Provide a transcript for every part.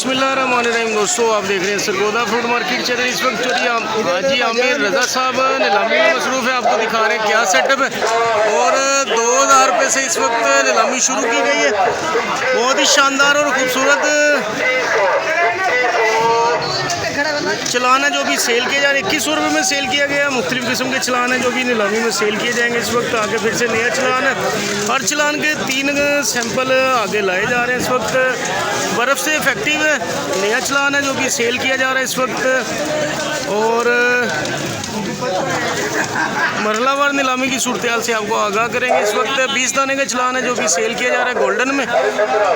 बिस्मिल्लाहिर्रहमानिर्रहीम। दोस्तों आप देख रहे हैं सरगोदा फ्रूट मार्केट चैनल। इस वक्त चोरी हाजी आमिर रज़ा साहब नीलामी में मसरूफ़ है। आपको दिखा रहे हैं क्या सेटअप है। और 2000 रुपये से इस वक्त नीलामी शुरू की गई है। बहुत ही शानदार और ख़ूबसूरत चलान है जो भी सेल किए जा रहे हैं। 2100 रुपये में सेल किया गया। मुख्तलिफ़ किस्म के चलान हैं जो भी नीलामी में सेल किए जाएंगे। इस वक्त आगे फिर से नया चलान है। हर चलान के 3 सैंपल आगे लाए जा रहे हैं। इस वक्त बर्फ़ से इफेक्टिव है नया चलान है जो भी सेल किया जा रहा है इस वक्त। और मरहलावार नीलामी की सूरत हाल से आपको आगाह करेंगे। इस वक्त 20 दाने का चलान है जो भी सेल किया जा रहा है गोल्डन में।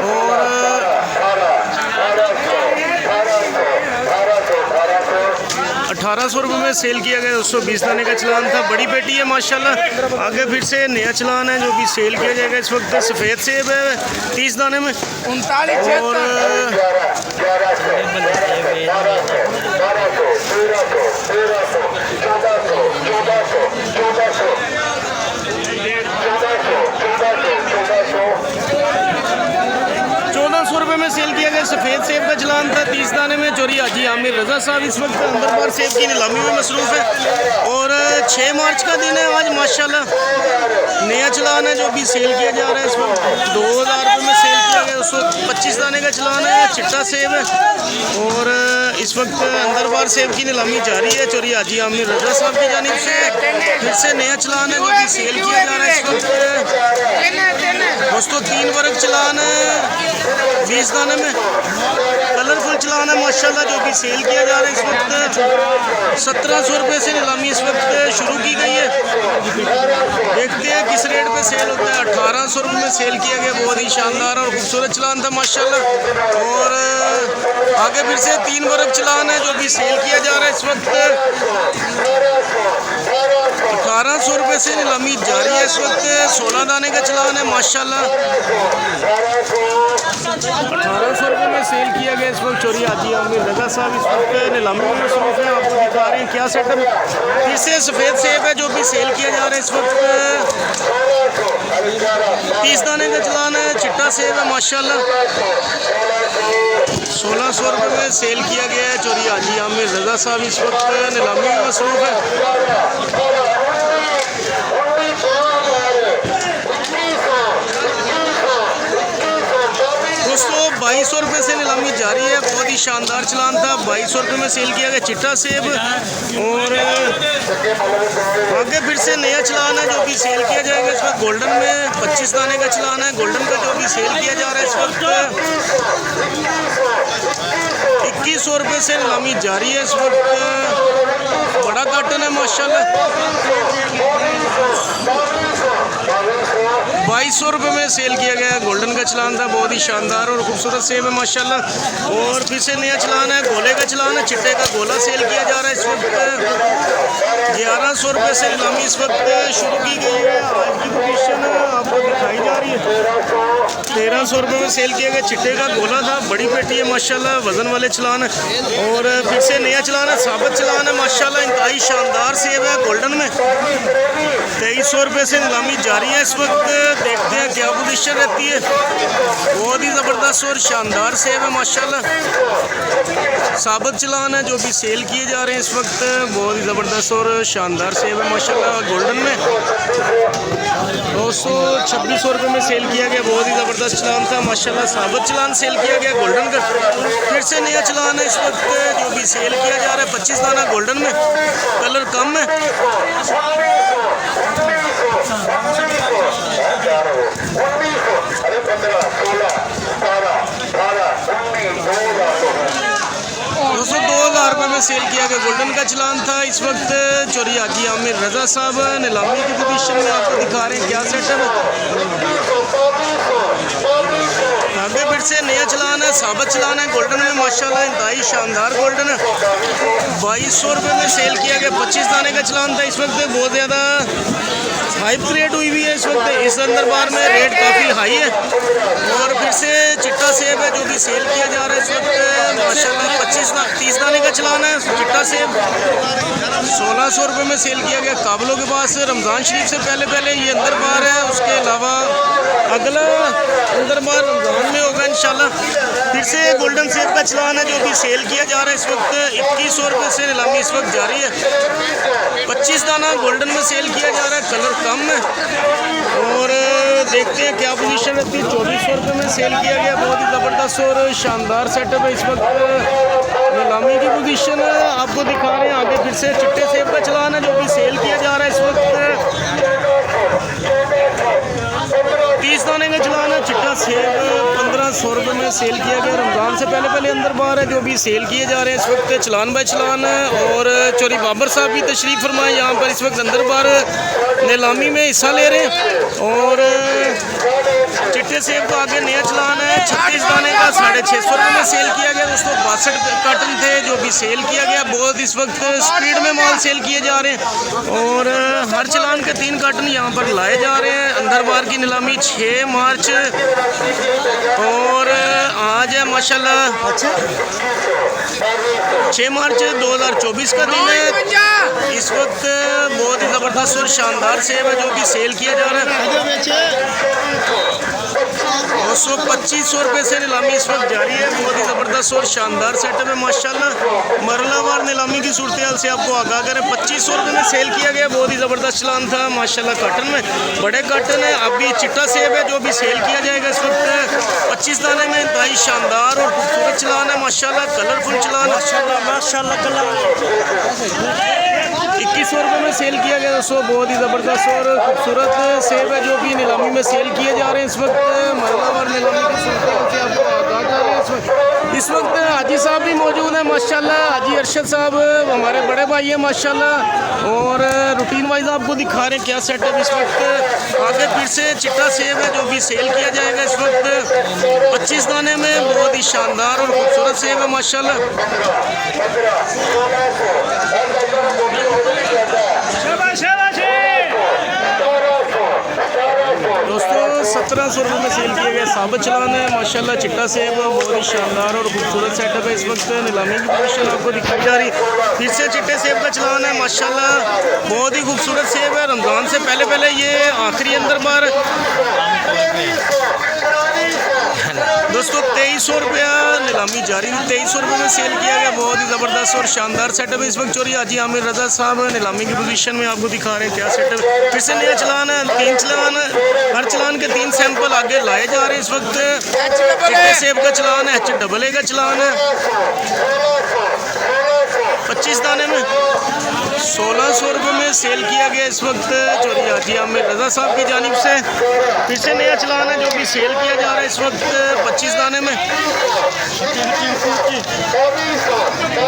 और 1800 रुपये में सेल किया गया। 220 दाने का चलान था। बड़ी पेटी है माशाल्लाह। आगे फिर से नया चलान है जो भी सेल किया जाएगा। इस वक्त सफ़ेद सेब है 30 दाने में। और ₹1400 में सेल किया गया। सफ़ेद सेब का चलान था 30 दाने में। चोरी हाजी आमिर रज़ा साहब इस वक्त अंदर बार सेब की नीलामी में मसरूफ़ है। और 6 मार्च का दिन है आज माशाल्लाह। नया चलान है जो भी सेल किया जा रहा है। इस वक्त 2000 रुपये में सेल किया गया। 125 दाने का चलान है। चिट्टा सेब है। और इस वक्त अंदर बार सेब की नीलामी जारी है। चोरी हाजी आमिर रज़ा साहब की जानिब से फिर से नया चलान है जो भी सेल किया जा रहा है इस वक्त। दोस्तों 3 वर्ग चलान है 20 दाने में। कलरफुल चलान है माशाल्लाह जो भी सेल किया जा रहा है इस वक्त। 1700 रुपये से नीलामी इस वक्त शुरू की गई है। देखते हैं किस रेट पे सेल होता है। 1800 रुपये में सेल किया गया। बहुत ही शानदार और खूबसूरत चलान था माशाल्लाह। और आगे फिर से 3 वर्ग चलान है जो भी सेल किया जा रहा है इस वक्त। 1800 रुपये से नीलामी जारी है इस वक्त। 16 दाने का चलान है माशाल्लाह। 1800 रुपये में सेल किया गया इस वक्त। चोरी हाजी आमिर रज़ा साहब इस वक्त नीलामी में मसरूफ़ है। आपको दिखा रहे हैं क्या सेटअप। फिर से सफ़ेद सेब है जो भी सेल किया जा रहा है इस वक्त। 30 दाने का चलान है। चिट्टा सेब है माशाल्लाह। 1600 रुपये में सेल किया गया है। चोरी हाजी आमिर रज़ा साहब इस वक्त नीलामी में मसरूफ़ है। 2200 रुपये से नीलामी जारी है। बहुत ही शानदार चलान था। 2200 रुपये में सेल किया गया चिट्टा सेब। और आगे फिर से नया चलान है जो भी सेल किया जाएगा इस वक्त गोल्डन में। 25 दाने का चलान है गोल्डन का जो भी सेल किया जा रहा है इस वक्त। 2100 रुपये से नीलामी जारी है इस वक्त। बड़ा कार्टन है माशाल्लाह। 2200 रुपये में सेल किया गया। गोल्डन का चलान था। बहुत ही शानदार और खूबसूरत सेब है माशाल्लाह। और फिर से नया चलान है गोले का चलान है। चिट्टे का गोला सेल किया जा रहा है इस वक्त। 1100 रुपये से नीलामी इस वक्त शुरू की गई है। आज की पोजीशन आपको दिखाई जा रही है। 1300 रुपये में सेल किया गया। चिट्टे का गोला था। बड़ी पेटी है माशाल्लाह। वज़न वाले चलान है। और फिर से नया चलान है साबित चलान है माशाल्लाह। इंतहाई शानदार सेब है गोल्डन में। 2300 रुपये से नीलामी जारी है इस वक्त। देखते हैं क्या पोजीशन रहती है। बहुत ही ज़बरदस्त और शानदार सेब है माशाल्लाह। साबित चलान है जो भी सेल किए जा रहे हैं इस वक्त। बहुत ही ज़बरदस्त और शानदार सेब है माशाल्लाह गोल्डन में। 2600 रुपये में सेल किया गया। बहुत ही ज़बरदस्त चलान था माशाल्लाह। साबित चलान सेल किया गया गोल्डन का। फिर से नया चलान है इस वक्त जो भी सेल किया जा रहा है। 25 दाना गोल्डन में। कलर कम है। दोस्तों 2000 रुपये में सेल किया गया गोल्डन का चलान था इस वक्त। चोरी हाजी आमिर रज़ा साहब नीलामी की पोजीशन में आपको दिखा रहे हैं क्या सेटअप है। आगे फिर से नया चलान है साबित चलान है गोल्डन में माशाल्लाह। इंतहाई शानदार गोल्डन है। 2200 रुपये में सेल किया गया। 25 दाने का चलान था इस वक्त। बहुत ज़्यादा हाइप क्रिएट हुई हुई है इस वक्त। इस अंदर बार में रेट काफ़ी हाई है। और फिर से चिट्टा सेब है जो भी सेल किया जा रहा है इस वक्त माशाल्लाह। 30 दाने का चलान है चिट्टा सेब। 1600 रुपये में सेल किया गया। काबलों के पास रमज़ान शरीफ से पहले ये अंदर बार है। उसके अलावा अगला अंदर बार रमज़ान में होगा इंशाल्लाह। फिर से गोल्डन सेब का चलान है जो कि सेल किया जा रहा है इस वक्त 2100 रुपये से नीलामी इस वक्त जारी है। 25 दाना गोल्डन में सेल किया जा रहा है, कलर कम है। और देखते हैं क्या पोजीशन रहती है। 2400 रुपये में सेल किया गया, बहुत ही ज़बरदस्त और शानदार सेटअप है। इस वक्त नीलामी की पोजीशन आपको दिखा रहे हैं। आगे फिर से चिट्टे सेब का चलान है जो कि सेल किया जा रहा है इस वक्त 30 दाने का चलान है। चिट्टा सेब 1500 रुपये में सेल किया गया। रमज़ान से पहले अंदर बाहर है जो भी सेल किए जा रहे हैं इस वक्त चलान बाय चलान है। और चोरी बाबर साहब भी तशरीफ़ फरमाए यहाँ पर इस वक्त अंदर बाहर नीलामी में हिस्सा ले रहे हैं। और चिट्टे सेब का आगे नया चलान है 36 दाने का 650 रुपये में सेल किया गया दोस्तों। 62 कार्टन थे जो भी सेल किया गया। बहुत इस वक्त स्पीड में माल सेल किए जा रहे हैं। और हर चलान के 3 कार्टन यहाँ पर लाए जा रहे हैं। अंदर बाहर की नीलामी 6 मार्च और आज है माशाल्लाह 6 मार्च 2024 का दिन है। इस वक्त बहुत ही ज़बरदस्त और शानदार सेब है जो कि सेल किया जा रहा है। 225 रुपये से नीलामी इस वक्त जारी है। बहुत ही ज़बरदस्त और शानदार सेटअप है माशाल्लाह। मरलावार नीलामी की सूरत हाल से आपको आगाह करें। 2500 रुपये में सेल किया गया। बहुत ही ज़बरदस्त चलान था माशाल्लाह। कार्टन में बड़े कार्टन है। अभी चिट्टा सेब है जो भी सेल किया जाएगा इस वक्त 25 दाने में। इंतहाई शानदार और खूबसूरत चलान है माशाल्लाह। कलरफुल चलान माशाल्लाह। कलर 2100 रुपये में सेल किया गया दोस्तों। बहुत ही ज़बरदस्त और खूबसूरत सेब है जो कि नीलामी में सेल किए जा रहे हैं इस वक्त। मरलावार नीलामी की सूरत से आपको आगाह कर रहे हैं इस वक्त हाजी साहब भी मौजूद हैं माशाल्लाह। हाजी अरशद साहब हमारे बड़े भाई हैं माशाल्लाह। और रूटीन वाइज आपको दिखा रहे हैं क्या सेटअप इस वक्त। आगे फिर से चिट्टा सेब है जो भी सेल किया जाएगा इस वक्त 25 दाने में। बहुत ही शानदार और खूबसूरत सेब है माशाल्लाह। दोस्तों 1700 रुपये में सेल किए गए साबित चलान है माशाल्लाह। चिट्टा सेब बहुत ही शानदार और खूबसूरत सेटअप है। इस वक्त नीलामी की पोजीशन आपको दिखाई जा रही। फिर से चिट्टे सेब का चलान है माशाल्लाह। बहुत ही खूबसूरत सेब है। रमज़ान से पहले ये आखिरी अंदर बार दोस्तों 2300 रुपया नीलामी जारी। 2300 रुपये में सेल किया गया। बहुत ही ज़बरदस्त और शानदार सेटअप है। इस वक्त चोरी हाजी आमिर रज़ा साहब नीलामी की पोजीशन में आपको दिखा रहे हैं क्या सेटअप। फिर से नया चलान है। 3 चलान, हर चलान के 3 सैंपल आगे लाए जा रहे हैं इस वक्त। चिट्टे सेब का चलान है, HAA का चलान है 25 दाने में 1600 रुपये में सेल किया गया इस वक्त चोरी हाजी आमिर रज़ा साहब की जानिब से। फिर से नया चलान है जो भी सेल किया जा रहा है इस वक्त 25 दाने में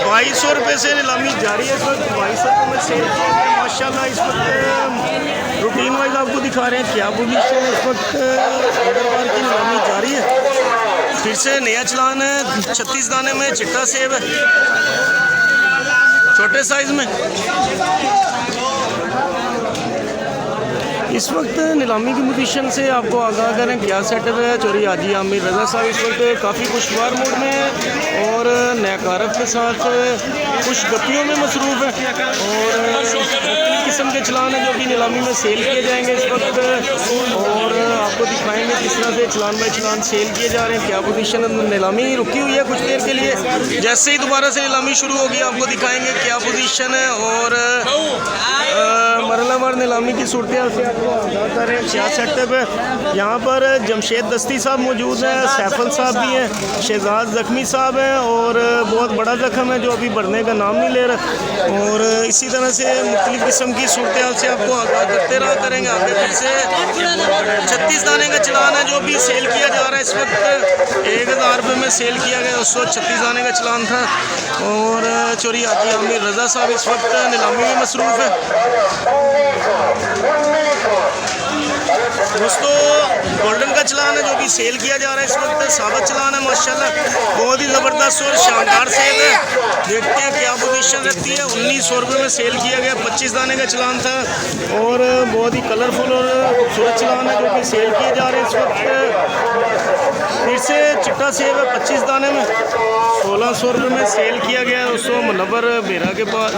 2200 रुपये से नीलामी जारी है इस वक्त। 2200 रुपये में सेल किया गया माशाल्लाह। इस वक्त रूटीन वाइज आपको दिखा रहे हैं क्या पोजीशन है इस वक्त। अंदरबार की नीलामी जारी है। फिर से नया चलान है 36 दाने में चिट्टा सेब है छोटे साइज में। इस वक्त नीलामी की पोजीशन से आपको आगाह करें क्या सेटअप है। चोरी हाजी आमिर रज़ा साहब इस वक्त काफ़ी खुशगवार मूड में है और नयाकारफ के साथ खुश गप्पियों में मसरूफ़ है। और किस्म के चलान है जो कि नीलामी में सेल किए जाएंगे इस वक्त। और आपको दिखाएंगे किस तरह से चलान बाय चलान सेल किए जा रहे हैं। क्या पोजीशन है। नीलामी रुकी हुई है कुछ देर के लिए। जैसे ही दोबारा से नीलामी शुरू होगी आपको दिखाएंगे क्या पोजीशन है। और मरलावार नीलामी की सूरत हाल से आपको आगाह करें क्या सेटअप है। यहाँ पर जमशेद दस्ती साहब मौजूद हैं, सैफल साहब भी हैं, शहजाद ज़ख्मी साहब हैं और बहुत बड़ा ज़ख्म है जो अभी बढ़ने का नाम नहीं ले रहा। और इसी तरह से मुख्तलिफ़ किस्म की सूरत हाल से आपको आगाह करते रहा करेंगे। आगे फिर से 36 दाने का चलान है जो भी सेल किया जा रहा है इस वक्त 1000 रुपये में सेल किया गया। 36 दाने का चलान था। और चोरी हाजी आमिर रज़ा साहब इस वक्त नीलामी में मसरूफ़ है। दोस्तों गोल्डन का चलान है जो भी सेल किया जा रहा है इस वक्त साबित चलान है माशाल्लाह। बहुत ही ज़बरदस्त और शानदार सेल है। देखते हैं क्या पोजीशन रहती है। 1900 रुपये में सेल किया गया। 25 दाने का चलान था और बहुत ही कलरफुल और खूबसूरत चलान है जो कि सेल किए जा रहे हैं इस वक्त। फिर से चिट्टा सेब है 25 दाने में 1600 रुपये में सेल किया गया है। उसको मुनव्वर बेरा के पास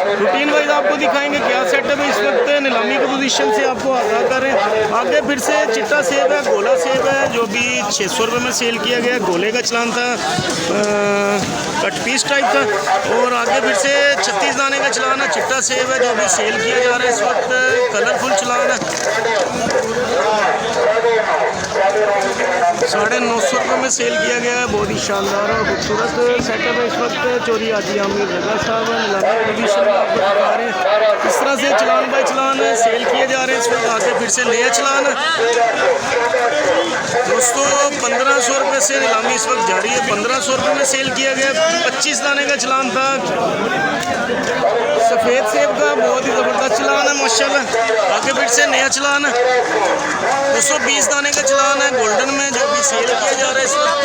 रूटीन वाइज आपको दिखाएंगे क्या सेटअप है इस वक्त नीलामी की पोजीशन से आपको आगाह करें। आगे फिर से चिट्टा सेब है, गोला सेब है जो भी 600 रुपये में सेल किया गया। गोले का चलान था, कट पीस टाइप था। और आगे फिर से 36 दाने का चलान है, चिट्टा सेब है जो भी सेल किया जा रहा है इस वक्त। कलरफुल चलान है, 950 रुपये में सेल किया गया है। बहुत ही शानदार और खूबसूरत सेटअप है इस वक्त। चोरी हाजी आमिर रजा साहब नीलामी पोजीशन में आपको दिखा रहे हैं इस तरह से चलान बाय चलान सेल किए जा रहे हैं इस वक्त। आगे फिर से नया चलान है दोस्तों, 1500 रुपये से नीलामी इस वक्त जारी है। 1500 रुपये में सेल किया गया। 25 दाने का चलान था सफ़ेद सेब का, बहुत ही ज़बरदस्त चलान है माशाल्लाह। आगे फिर से नया चलान है 220 दाने का चलान है गोल्डन में जो भी सेल किया जा रहा है इस वक्त।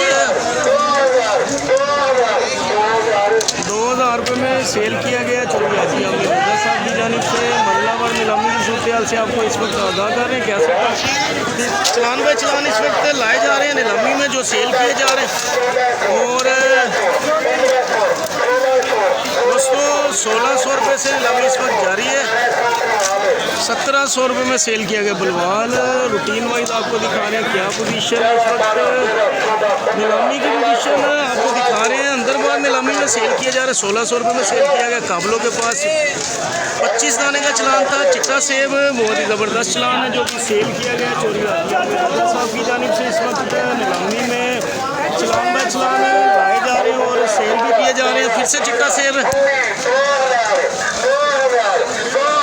2000 रुपये में सेल किया गया। चोरी हाजी आमिर रजा साहब की जानिब से मल्लावर नीलामी की सूरत हाल से आपको इस वक्त आगाह कर रहे हैं। कैसे चलान बाय चलान इस वक्त लाए जा रहे हैं नीलामी में जो सेल किए जा रहे हैं। और दोस्तों 1600 रुपये से नीलामी इस वक्त जारी है। 1700 रुपये में सेल किया गया बुलवाल। रूटीन वाइज आपको दिखा रहे हैं क्या पोजीशन है इस वक्त। नीलामी की पोजीशन आपको दिखा रहे हैं। अंदर बाहर नीलामी में सेल किया जा रहा है। 1600 रुपये में सेल किया गया काबलों के पास। 25 दाने का चलान था चिट्टा सेब, बहुत ही ज़बरदस्त चलान है जो कि सेल किया गया। चोरी साहब की जानिब से इस वक्त नीलामी में चलान बाय चलान लाए जा रहे हैं और सेल भी किए जा रहे हैं। फिर से चिट्टा सेब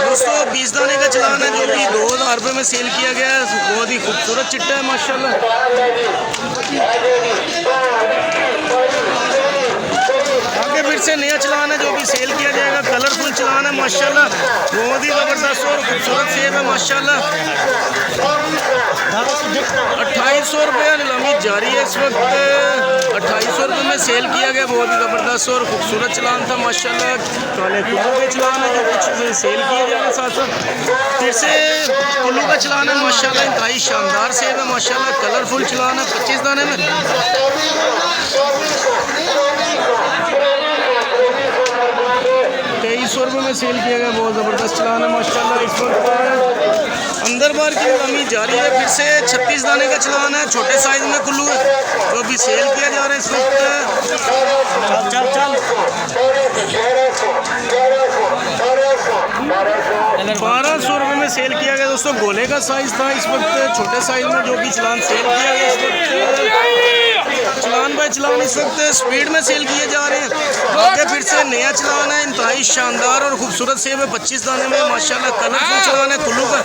दोस्तों 20 दाने का चलान है जो कि 2000 रुपये में सेल किया गया है। बहुत ही खूबसूरत चिट्टा है माशाल्लाह। आगे फिर से नया चलान है जो कि सेल किया जाएगा। कलरफुल चलान है माशाल्लाह, बहुत ही ज़बरदस्त और खूबसूरत सेब है माशाल्लाह। 2800 रुपये नीलामी जारी है इस वक्त। 2800 रुपये में सेल किया गया। बहुत ही ज़बरदस्त और खूबसूरत चलान था माशाल्लाह। काले कुल्लू के चलान है जो कुछ सेल किए जा रहे हैं साथ साथ। फिर से कुल्लू का चलान है माशाल्लाह, इंतहाई शानदार सेब है माशाल्लाह। कलरफुल चलान है 25 दाने में। 2300 रुपये में सेल किया गया। बहुत ज़बरदस्त चलान है माशाल्लाह इस वक्त। अंदर बार की नीलामी जारी है। फिर से 36 दाने का चलान है, छोटे साइज़ में कुल्लू है जो भी सेल किया जा रहा है इस वक्त। चल 1200 रुपये में सेल किया गया दोस्तों। गोले का साइज़ था इस वक्त, छोटे साइज़ में जो भी चलान सेल किया गया इस वक्त। चलान बाय चलान इस वक्त स्पीड में सेल किए जा रहे हैं। आगे फिर से नया चलान है, इंतहाई शानदार और खूबसूरत सेब है 25 दाने में माशाल्लाह। कलरफुल चलान है कुल्लू का।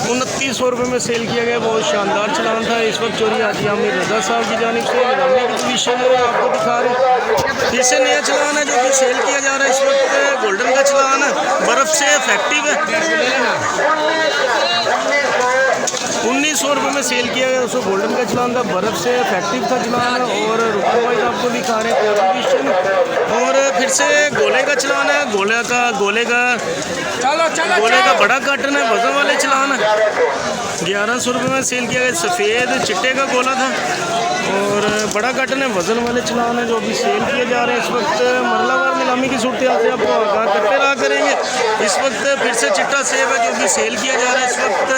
2900 रुपये में सेल किया गया। बहुत शानदार चलान था इस वक्त। चोरी हाजी आमिर रजा साहब की जानिब से नीलामी की पोजीशन है आपको दिखा रहे हैं। फिर से नया चलान है जो कि सेल किया जा रहा है इस वक्त। गोल्डन का चलान है, बर्फ़ से इफेक्टिव है। 1900 रुपये में सेल किया गया। उसको गोल्डन का चलान था, बर्फ़ से इफेक्टिव था चलान। और रुपये वाइज आपको दिखा रहे हैं पोजीशन। और फिर से गोले का चलान है, गोले का बड़ा कार्टन है, वजन वाले चलान है। 1100 रुपये में सेल किया गया। सफ़ेद चिट्टे का गोला था और बड़ा कार्टन है, वजन वाले चलान है जो भी सेल किए जा रहे हैं इस वक्त। मरलावार नीलामी की सूरत हाल से आपको आगाह करते रहा करेंगे। इस वक्त फिर से चिट्टा सेब है जो भी सेल किया जा रहा है इस वक्त।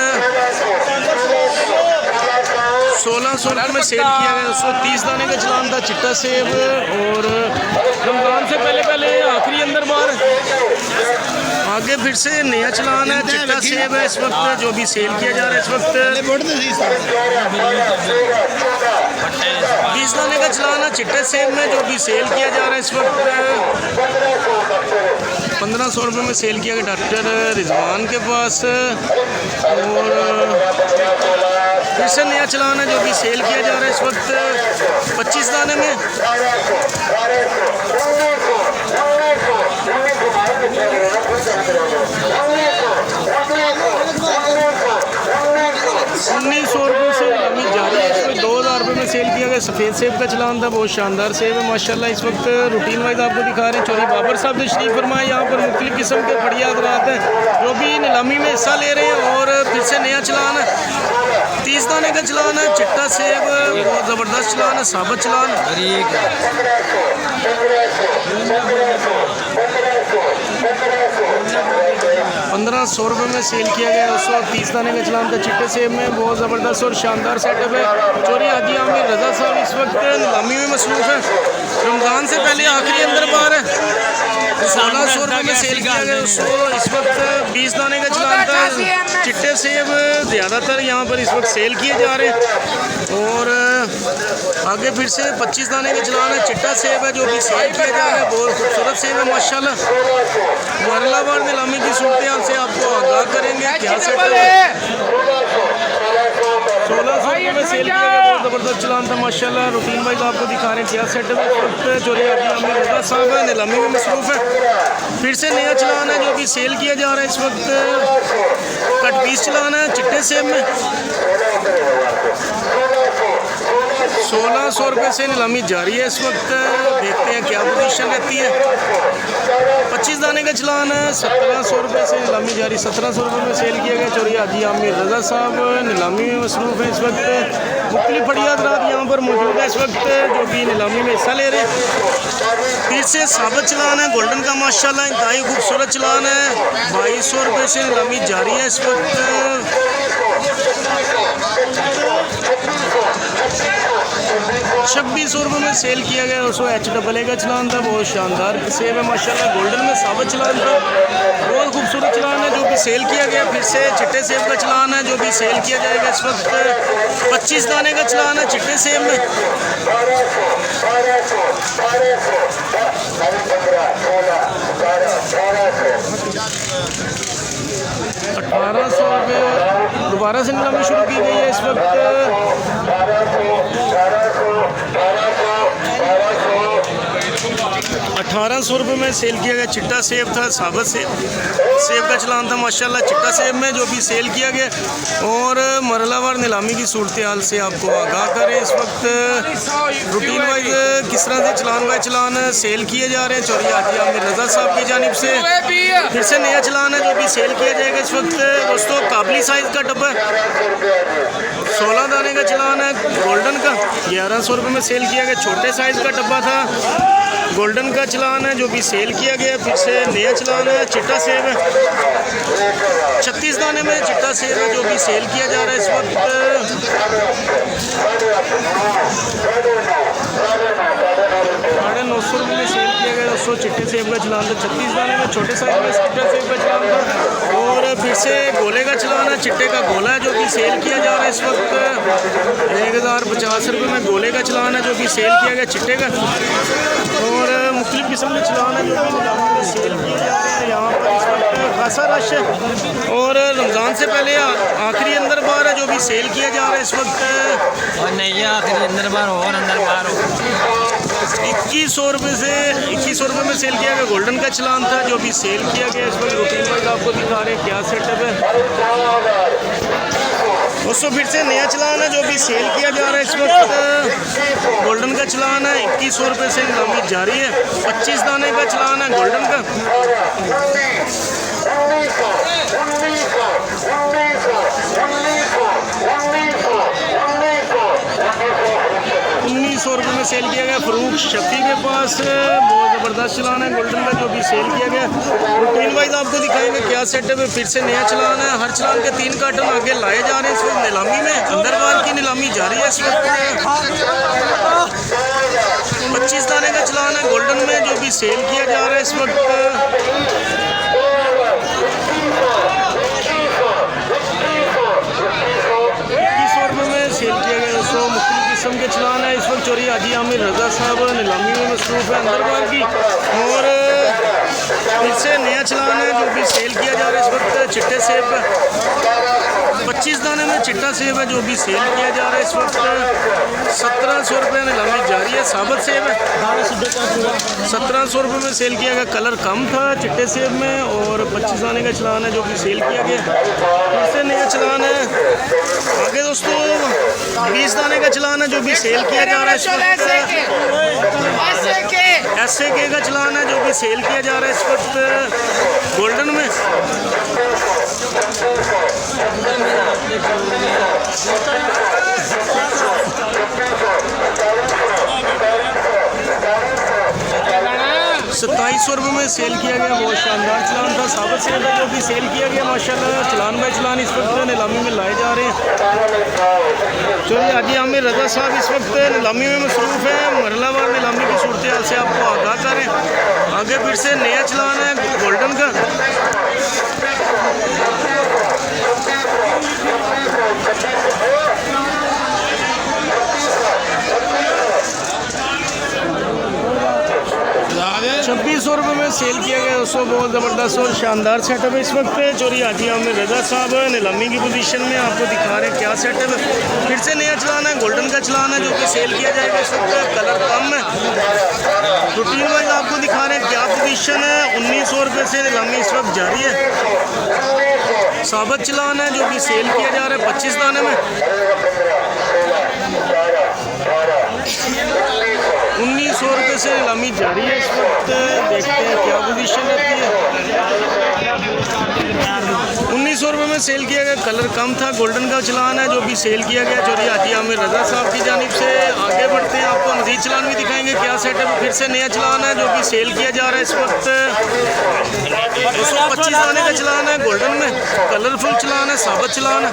1600 रुपये में सेल किया गया। 130 दाने का चलान था चिट्टा सेब। और रमज़ान से पहले आखिरी अंदर बार। आगे फिर से नया चलान है, चिट्टा सेब है इस वक्त जो भी सेल किया जा रहा है इस वक्त। 20 दाने का चलान है चिट्टे सेब में जो भी सेल किया जा रहा है इस वक्त। 1500 रुपये में सेल किया गया डॉक्टर रिजवान के पास। और फिर से नया चलान है जो भी सेल किया जा रहा है इस वक्त 25 दाने में। 1900 रुपये से नीलामी जारी है। इसमें 2000 रुपये में सेल किया गया। सफ़ेद सेब का चलान था, बहुत शानदार सेब है माशाल्लाह। इस वक्त रूटीन वाइज आपको दिखा रहे हैं। चौधरी बाबर साहब तशरीफ़ फरमाए। यहाँ पर मुख्तलिफ़ किस्म के बढ़िया हज़रात हैं जो भी नीलामी में हिस्सा ले रहे हैं। और फिर से नया चलान है 30 25 दाने का चलान है। चिट्टा सेब बहुत ज़बरदस्त चलान है, साबित चलान। 1500 रुपये में सेल किया गया। 230 दाने का चलान था चिट्टे सेब में, बहुत ज़बरदस्त और शानदार सेटअप है। चौरी हाजी आमिर रज़ा साहब इस वक्त नीलामी में मसरूफ़ है। रमज़ान से पहले आखिरी अंदर बार है। 1600 रुपये में सेल किया गया। इस वक्त 20 दाने का चलान था। चिट्टे सेब ज़्यादातर यहाँ पर इस वक्त सेल किए जा रहे हैं। और आगे फिर से 25 दाने का चलान है। चिट्टा सेब है जो भी सेल किया जा रहा है, बहुत खूबसूरत सेब है माशाल्लाह। मरलाबार नीलामी की सूरत से आपको आगाह करेंगे क्या सेटअप है। 1600 रुपये में सेल किया गया, बहुत ज़बरदस्त चलान था माशाल्लाह। रूटीन वाइज आपको दिखा रहे हैं क्या सेटअप है। इस वक्त चौरी हाजी आमिर रज़ा साहब है, नीलामी में मसरूफ़ है। फिर से नया चलान है जो भी सेल किया जा रहा है। इस वक्त कट पीस चलान है चिट्टे सेब में। 1600 रुपये से नीलामी जारी है इस वक्त। देखते हैं क्या पोजीशन रहती है। 25 दाने का चलान है। 1700 रुपये से नीलामी जारी। 1700 रुपये में सेल किया गया। चौरी हाजी आमिर रज़ा साहब नीलामी में मसरूफ़ है इस वक्त। मुख्तलिफ फड़िया हज़रात यहाँ पर मौजूद है इस वक्त जो भी नीलामी में हिस्सा ले रहे हैं। फिर से साबित चलान है गोल्डन का माशाल्लाह, इंतहाई खूबसूरत चलान है। 2200 रुपये से नीलामी जारी है इस वक्त। 2600 रुपये में सेल किया गया। उसको HAA का चलान था, बहुत शानदार सेब है माशाल्लाह। गोल्डन में साबित चलान था, बहुत खूबसूरत चलान है जो भी सेल किया गया। फिर से चिट्टे सेब का चलान है जो भी सेल किया जाएगा इस वक्त। 25 दाने का चलान है चिट्टे सेब में। 1800 रुपये दोबारा से नीलामी शुरू की गई है इस वक्त। 1800 रुपये में सेल किया गया। चिट्टा सेब था, साबित सेब का चलान था माशाल्लाह चिट्टा सेब में जो भी सेल किया गया। और मरलावार नीलामी की सूरत हाल से आपको आगाह करें इस वक्त रूटीन वाइज किस तरह से चलान बाय चलान सेल किए जा रहे हैं चौरी हाजी आमिर रज़ा साहब की जानिब से। फिर से नया चलान है जो भी सेल किया जाएगा इस वक्त। दोस्तों काबली साइज़ का डब्बा 16 दाने का चलान है गोल्डन का, 1100 रुपये में सेल किया गया। छोटे साइज़ का डब्बा था गोल्डन का चलान है जो भी सेल किया गया। फिर से नया चलान है चिट्टा सेब है। 36 दाने में चिट्टा सेब है जो भी सेल किया जा रहा है इस वक्त। 950 रुपये में सेल किया गया। 200 चिट्टे सेब का चलान था। 36 दाने में छोटे साइज में चिट्टा सेब का चलान था। और फिर से गोले का चलान है, चिट्टे का गोला है जो भी सेल किया जा रहा है इस वक्त। 1050 रुपये में गोले का चलान है जो भी सेल किया गया चिट्टे का। और मुख्तलिफ किस्म के चलान है जो भी सेल किए जा रहे हैं। यहाँ पर इस वक्त खासा रश है और रमज़ान से पहले आखिरी अंदर बार है जो भी सेल किया जा रहा है इस वक्त। और नहीं आखिरी अंदर बार हो और अंदर बार हो। 2100 रुपये से 2100 रुपये में सेल किया गया। गोल्डन का चलान था जो भी सेल किया गया इस वक्त। रूटीन वाइज आपको दिखा रहे हैं क्या सेटअप है। दोस्तों फिर से नया चलान है जो भी सेल किया जा रहा है इस वक्त। गोल्डन का चलान है। 2100 रुपये से नीलामी जारी है। 25 दाने का चलान है गोल्डन का। 1900 रुपये में सेल किया गया। फरूक शफी के पास बहुत ज़बरदस्त चलान है गोल्डन का जो भी सेल किया गया। रूटीन वाइज आपको दिखाएंगे क्या सेटअप है। फिर से नया चलान है। हर चलान के 3 कार्टन आगे लाए जा रहे हैं इस वक्त नीलामी में। अंदर बार की नीलामी जारी है इस वक्त। 25 दाने का चलान है गोल्डन में जो भी सेल किया जा रहा है इस वक्त। 2100 रुपये में सेल किया गया। दोस्तों मुख्तलिफ किस्म के चलान है इस वक्त। चौरी हाजी आमिर रज़ा साहब नीलामी में मसरूफ़ है अंदर बार की। और फिर से नया चलान है जो भी सेल किया जा रहा है इस वक्त। चिट्टे सेब 25 दाने में चिट्टा सेब है जो भी सेल किया जा रहा है इस वक्त। 1700 रुपये नीलामी जारी है। साबित सेब है 1700 रुपये में सेल किया गया। कलर कम था चिट्टे सेब में। और 25 दाने का चलान है जो भी सेल किया गया। फिर से नया चलान है आगे दोस्तों। 20 दाने का चलान है जो भी सेल किया जा रहा है इस वक्त। SAK का चलान है जो भी सेल किया जा रहा है इस वक्त गोल्डन में। 2200 रुपये में सेल किया गया, बहुत शानदार चलान था। साबित सेब है जो भी सेल किया गया माशाल्लाह। चलान बाई चलान इस वक्त नीलामी में लाए जा रहे हैं। चलिए हाजी आमिर रज़ा साहब इस वक्त नीलामी में मसरूफ़ है। मरलावार नीलामी की सूरत हाल से आपको आगाह करें। आगे फिर से नया चलान है गोल्डन का। ₹2600 में सेल किया गया दोस्तों, बहुत ज़बरदस्त और शानदार सेटअप है इस वक्त। चोरी हाजी आमिर रज़ा साहब नीलामी की पोजीशन में आपको दिखा रहे हैं क्या सेटअप है। फिर से नया चलान है, गोल्डन का चलान है जो कि सेल किया जाएगा इस वक्त। कलर कम है, रूटीन वाइज आपको दिखा रहे हैं क्या पोजीशन है। ₹1900 से नीलामी इस वक्त जारी है। साबित चलान है जो कि सेल किया जा रहा है 25 दाने में। ₹1900 से नीलामी जारी है इस वक्त। देखते हैं क्या पोजीशन रहती है। ₹1900 में सेल किया गया, कलर कम था। गोल्डन का चलान है जो भी सेल किया गया चोरी हाजी आमिर रज़ा साहब की जानिब से। आगे बढ़ते हैं, आपको मज़ीद चलान भी दिखाएंगे क्या सेटअप है। फिर से नया चलान है जो कि सेल किया जा रहा है इस वक्त। 225 दाने का चलान है गोल्डन में, कलरफुल चलान है, साबित चलान है।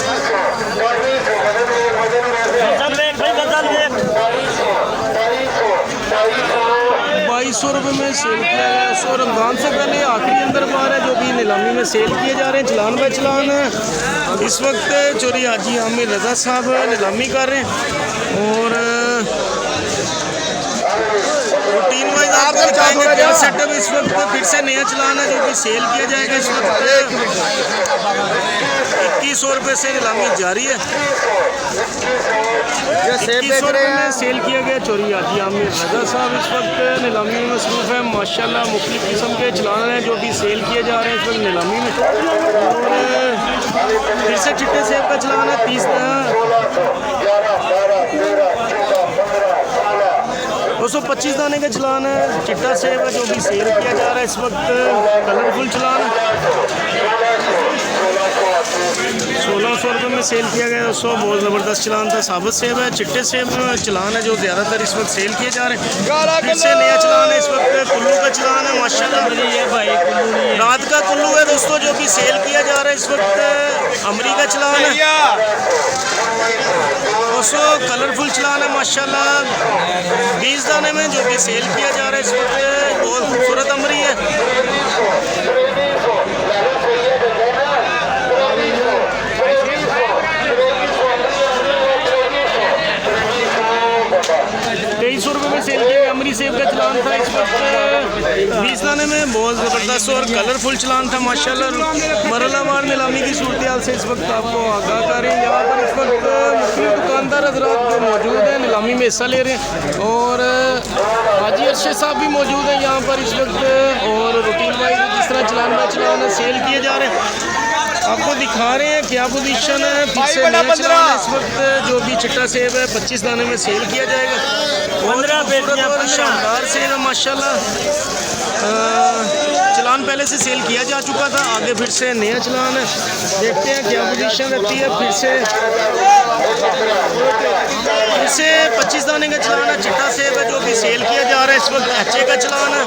₹2200 में सेल किया गया। सो रमज़ान से पहले आखिरी अंदर बार है जो भी नीलामी में सेल किए जा रहे हैं। चलान बाय चलान है इस वक्त चोरी हाजी आमिर रज़ा साहब नीलामी कर रहे हैं। और रूटीन वाइज आपको दिखाएंगे क्या सेटअप इस वक्त। फिर से नया चलान है जो कि सेल किया जाएगा इस वक्त। ₹2100 से नीलामी जारी है। ₹2100 में सेल किया गया चोरी हाजी आमिर रज़ा साहब इस वक्त नीलामी में मसरूफ़ है माशाल्लाह। मुख्तलिफ किस्म के चलान हैं जो भी सेल किए जा रहे हैं इस वक्त नीलामी में। और फिर से चिट्टे सेब का चलान है 30 225 दाने का चलान है। चिट्टा सेब है जो भी सेल किया जा रहा है इस वक्त। कलरफुल चलान है। ₹1600 में सेल किया गया दोस्तों, बहुत ज़बरदस्त चलान था। साबित सेब है, चिट्टे सेब चलान है जो ज़्यादातर इस वक्त सेल किए जा रहे हैं। फिर से नया चलान है इस वक्त। कुल्लू का चलान है माशाल्लाह। रात का कुल्लू है दोस्तों जो कि सेल किया जा रहा है इस वक्त। अमरी का चलान है दोस्तों, कलरफुल चलान है माशाल्लाह। 20 दाने में जो कि सेल किया जा रहा है इस वक्त। बहुत खूबसूरत अमरी है। ₹2300 में सेल किया गया। अमरी सेब का चलान था इस वक्त 20 दाने में, बहुत ज़बरदस्त और कलरफुल चलान था माशाल्लाह। मरलावार नीलामी की सूरत हाल से इस वक्त आपको आगाह कर रहे हैं। यहाँ पर इस वक्त दुकानदार हजरात जो मौजूद हैं नीलामी में हिस्सा ले रहे हैं। और हाजी अरशद साहब भी मौजूद हैं यहाँ पर इस वक्त। और रूटीन वाइज जिस तरह चलान बाय चलान सेल किए जा रहे हैं आपको दिखा रहे हैं क्या पोजीशन है। फिर से नया चलान है इस वक्त जो भी चिट्टा सेब है 25 दाने में सेल किया जाएगा। और शानदार सेब है माशाल्लाह। चलान पहले से सेल किया जा चुका था, आगे फिर से नया चलान है। देखते हैं क्या पोजीशन रहती है। फिर से 25 दाने का चलान है। चिट्टा सेब है जो भी सेल किया जा रहा है इस वक्त। अच्छे का चलान है,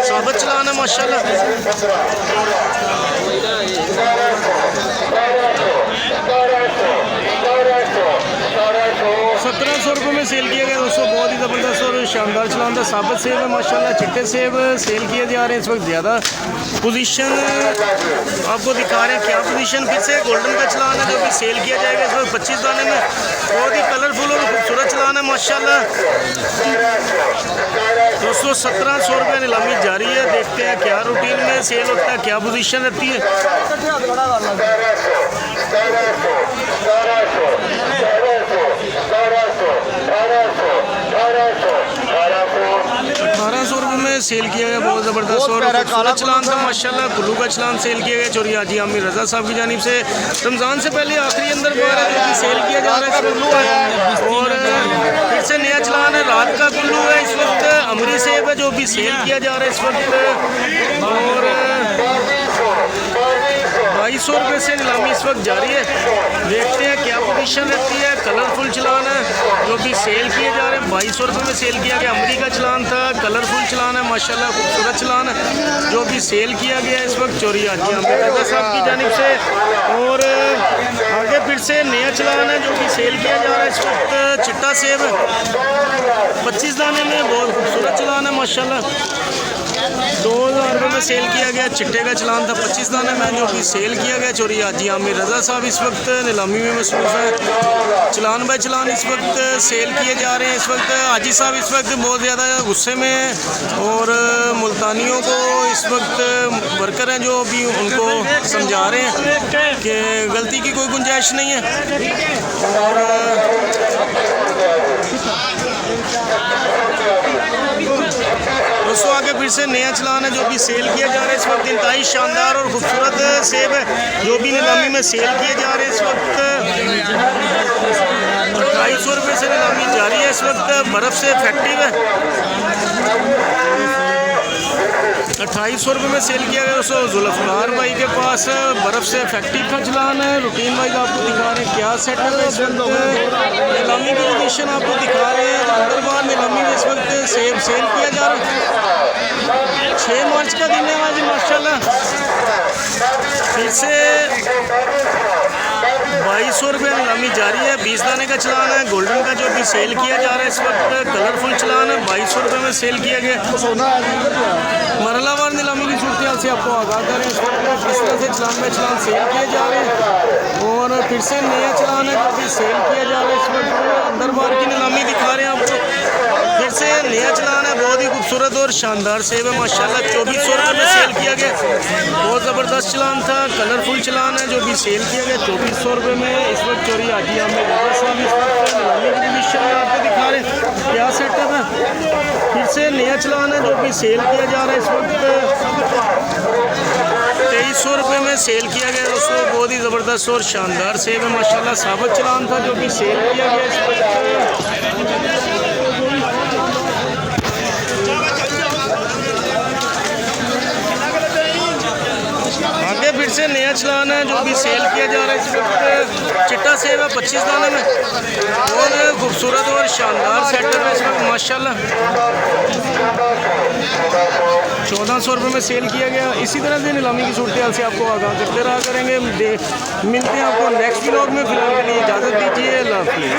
साबित चलान है माशाल्लाह। ₹1700 में सेल किया गया दोस्तों, बहुत ही ज़बरदस्त और शानदार चलान था। साबित सेब है माशाल्लाह। चिट्टे सेब सेल किए जा रहे हैं इस वक्त। ज़्यादा पोजीशन आपको दिखा रहे हैं क्या पोजीशन। फिर से गोल्डन का चलान है जो भी सेल किया जाएगा इस वक्त 25 दाने में। बहुत ही कलरफुल और खूबसूरत चलान है माशाल्लाह दोस्तों। ₹1700 नीलामी जारी है। देखते हैं क्या रूटीन में सेल होता है, क्या पोजीशन रहती है। ₹1800 में सेल किया गया, बहुत ज़बरदस्त और खूबसूरत चलान था माशाल्लाह। कुल्लू का चलान सेल किया गया चोरी हाजी आमिर रज़ा साहब की जानिब से। रमज़ान से पहले आखिरी अंदर बार है जो कि सेल किया जा रहा है कुल्लू है। और फिर से नया चलान है, रात का कुल्लू है इस वक्त। अमरी सेब है जो भी सेल किया जा रहा है इस वक्त। और ₹2200 से नीलामी इस वक्त जारी है। देखते हैं क्या पोजीशन रहती है। कलरफुल चलान है जो भी सेल किए जा रहे हैं 2200 रुपये में सेल किया गया। अमरीका चलान था, कलरफुल चलान है माशाल्लाह, खूबसूरत चलान है जो भी सेल किया गया इस वक्त चोरी हाजी आमिर रज़ा साहब की जानिब से। और आगे फिर से नया चलान है जो कि सेल किया जा रहा है इस वक्त। चिट्टा सेब 25 दाने में, बहुत खूबसूरत चलान है माशाल्लाह। 2000 रुपये में सेल किया गया। चिट्टे का चलान था 25 दाने में जो कि सेल किया गया। चोरी हाजी आमिर रज़ा साहब इस वक्त नीलामी में मसरूफ़ है। चलान बाय चलान इस वक्त सेल किए जा रहे हैं। इस वक्त हाजी साहब इस वक्त बहुत ज़्यादा गुस्से में हैं और मुल्तानियों को इस वक्त वर्कर हैं जो भी उनको समझा रहे हैं कि गलती की कोई गुंजाइश नहीं है। और दोस्तों आगे फिर से नया चलान है जो भी सेल किया जा रहा है इस वक्त। इंतहाई शानदार और खूबसूरत सेब है जो भी नीलामी में सेल किए जा रहे हैं इस वक्त। 250 रुपये से नीलामी जारी है इस वक्त। बर्फ़ से इफेक्टिव है। 2800 रुपये में सेल किया गया। दोस्तों जुल्फ़कार भाई के पास बर्फ़ से इफेक्टिव का चलान है। रूटीन वाइज आपको दिखा रहे हैं क्या सेटअप है इस वक्त। नीलामी की पोजीशन आपको दिखा रहे हैं। अंदर बाहर नीलामी में इस वक्त सेब सेल किया जा रहा है। 6 मार्च का दिन है आज माशाल्लाह। फिर से 2200 रुपये नीलामी जारी है। 20 दाने का चलान है। गोल्डन का जो भी सेल किया जा रहा है इस वक्त। कलरफुल चलान है 2200 रुपये में सेल किया गया। मरलावार नीलामी की सूरत हाल से आपको आगाह करें इस वक्त किस तरह से चलान में चलान सेल किए जा रहे हैं। और फिर से नया चलान है जो भी सेल किया जा रहा है इस वक्त। अंदर बाहर की नीलामी दिखा रहे हैं आपको। फिर से नया चलान है। बहुत ही खूबसूरत और शानदार सेब है माशाल्लाह। 2400 रुपये में सेल किया गया। बहुत ज़बरदस्त चलान था। कलरफुल चलान है जो भी सेल किया गया 2400 रुपये में। इस वक्त चोरी हाजी आमिर रज़ा साहब इस वक्त नीलामी की पोजीशन में आपको दिखा रहे हैं क्या सेटअप है। फिर से नया चलान है जो भी सेल किया जा रहा है इस वक्त। 2300 रुपये में सेल किया गया। दोस्तों बहुत ही ज़बरदस्त और शानदार सेब है माशाल्लाह। साबित चलान था जो भी सेल किया गया इस वक्त। आगे फिर से नया चलान है जो भी सेल किया जा रहा है इस वक्त। चिट्टा सेब है 25 दाने में। बहुत खूबसूरत और शानदार सेटअप है इस वक्त माशाल्लाह। 1400 रुपये में सेल किया गया। इसी तरह से नीलामी की सूरत हाल से आपको आगाह करते रहा करेंगे। मिलते हैं आपको नेक्स्ट व्लॉग में। फिलहाल के लिए इजाज़त दीजिए। अल्लाह हाफ़िज़।